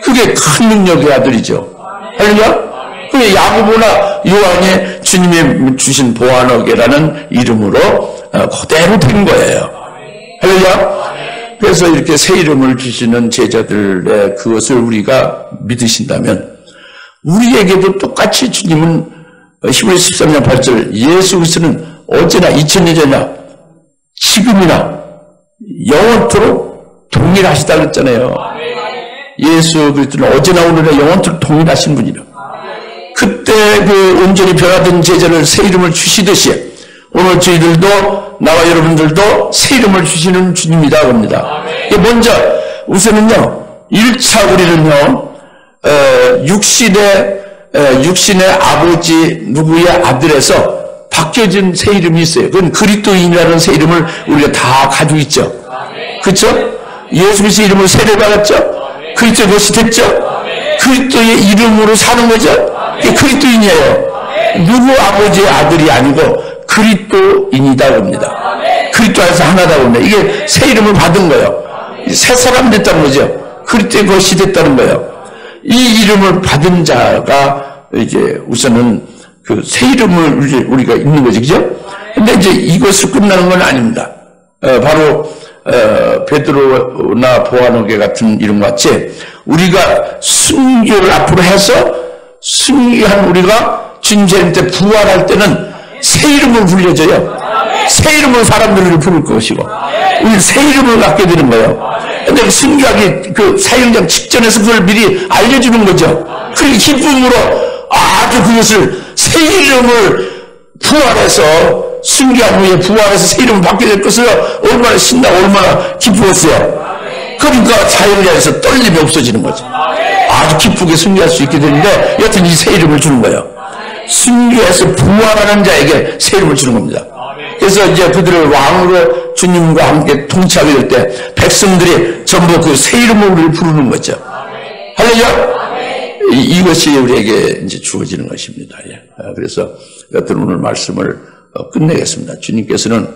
Speaker 1: 그게 큰 능력의 아들이죠. 할렐루야. 그게 야고보나 요한이 주님이 주신 보아노게라는 이름으로 그대로 된 거예요. 할렐루야. 그래서 이렇게 새 이름을 주시는 제자들의 그것을 우리가 믿으신다면 우리에게도 똑같이 주님은 히브리서 13장 8절 예수 그리스도는 어제나 2000년 전이나 지금이나 영원토록 동일하시다 그랬잖아요. 예수 그리스도는 어제나 오늘나 영원토록 동일하신 분이라. 그때 그 온전히 변화된 제자를 새 이름을 주시듯이 오늘 저희들도 나와 여러분들도 새 이름을 주시는 주님이다 합니다. 먼저 우선은요 1차 우리는요 육신의 아버지 누구의 아들에서 바뀌어진 새 이름이 있어요. 그건 그리스도인이라는 새 이름을 우리가 다 가지고 있죠. 그렇죠? 예수 그리스도의 이름으로 세례 받았죠. 그리스도의 것이 됐죠. 그리스도의 이름으로 사는 거죠. 이게 그리스도인이에요. 누구 아버지의 아들이 아니고 그리스도인이다 합니다. 그리스도 안에서 하나다 합니다. 이게 새 이름을 받은 거예요. 새 사람 됐다는 거죠. 그리스도의 것이 됐다는 거예요. 이 이름을 받은 자가 이제 우선은 그 새 이름을 우리가 있는 거죠. 그죠? 근데 이제 이것을 끝나는 건 아닙니다. 바로 베드로나 보아노게 같은 이름 같이 우리가 순교를 앞으로 해서 순교한 우리가 주님 재림 때 부활할 때는 새 이름을 불려줘요. 새 이름으로 사람들을 부를 것이고 우리 새 이름을 갖게 되는 거예요. 근데 순교하기 그 사형장 직전에서 그걸 미리 알려주는 거죠. 그리고 기쁨으로 아주 그것을 새 이름을 부활해서 순교한 후에 부활해서 새 이름을 받게 될 것을 얼마나 신나고 얼마나 기쁘었어요. 그러니까 사형장에서 떨림이 없어지는 거죠. 아주 기쁘게 순교할 수 있게 되는데 여튼 이 새 이름을 주는 거예요. 순교해서 부활하는 자에게 새 이름을 주는 겁니다. 그래서 이제 그들을 왕으로 주님과 함께 통치하게 될 때 백성들이 전부 그 새 이름으로 우리를 부르는 거죠. 할렐루야! 이것이 우리에게 이제 주어지는 것입니다. 그래서 여튼 오늘 말씀을 끝내겠습니다. 주님께서는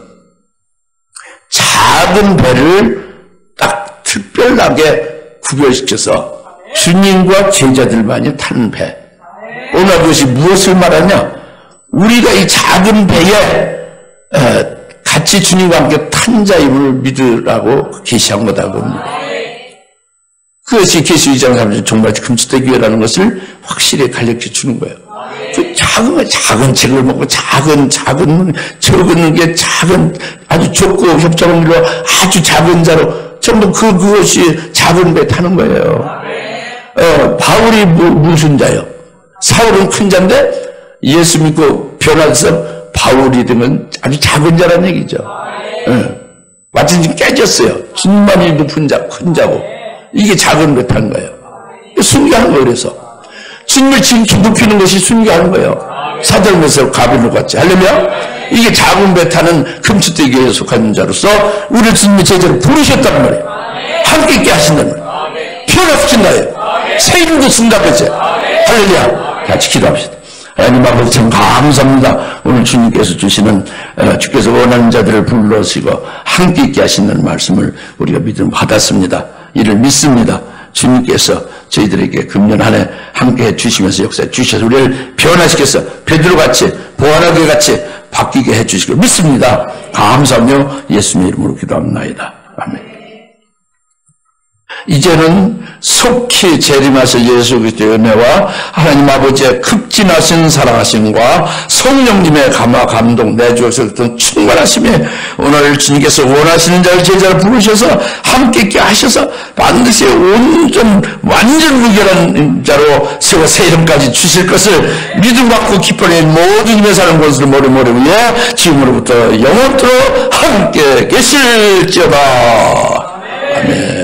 Speaker 1: 작은 배를 딱 특별하게 구별시켜서 주님과 제자들만이 타는 배. 오늘 그것이 무엇을 말하냐? 우리가 이 작은 배에 같이 주님과 함께 탄 자임을 믿으라고 계시한 거다 봅니다. 그것이 계시 2장 3절 정말 금수대 교회라는 것을 확실히 가르쳐 주는 거예요. 그 작은 책을 먹고 적은 게 작은 아주 좁고 협착한 길로 아주 작은 자로 전부 그것이 작은 배 타는 거예요. 바울이 무슨 자요? 사울은 큰 자인데 예수 믿고 변화해서 바울이 되면 아주 작은 자라는 얘기죠. 완전히 깨졌어요. 주님만이 높은 자, 큰 자고. 이게 작은 배 타는 거예요. 순교하는 거예요. 그래서 주님을 지금 높이는 것이 순교하는 거예요. 사절면서 가비로 갔지. 할렐루야. 이게 작은 배 타는 금수대교회에 속한 자로서 우리를 주님의 제자로 부르셨단 말이에요. 함께 있게 하신단 말이에요. 피어나시킨다예요. 새 이름도 쓴다고했어요. 할렐루야. 같이 기도합시다. 하나님 아버지 참 감사합니다. 오늘 주님께서 주시는 주께서 원하는 자들을 불러시고 함께 있게 하시는 말씀을 우리가 믿음 받았습니다. 이를 믿습니다. 주님께서 저희들에게 금년 한 해 함께해 주시면서 역사해 주셔서 우리를 변화시켜서 베드로같이 보아라게 같이 바뀌게 해 주시길 믿습니다. 감사하며 예수님의 이름으로 기도합니다. 아멘. 이제는 속히 재림하실 예수 그리스도의 은혜와 하나님 아버지의 극진하신 사랑하심과 성령님의 감화 감동 내주어서 충만하심에 오늘 주님께서 원하시는 자를 제자를 부르셔서 함께 있게 하셔서 반드시 완전 의결한 자로 세워 새 이름까지 주실 것을 믿음 갖고 기뻐하는 모든 힘의 사는 것을 모래모래 위에 지금으로부터 영원토록 함께 계실지어다. 아멘.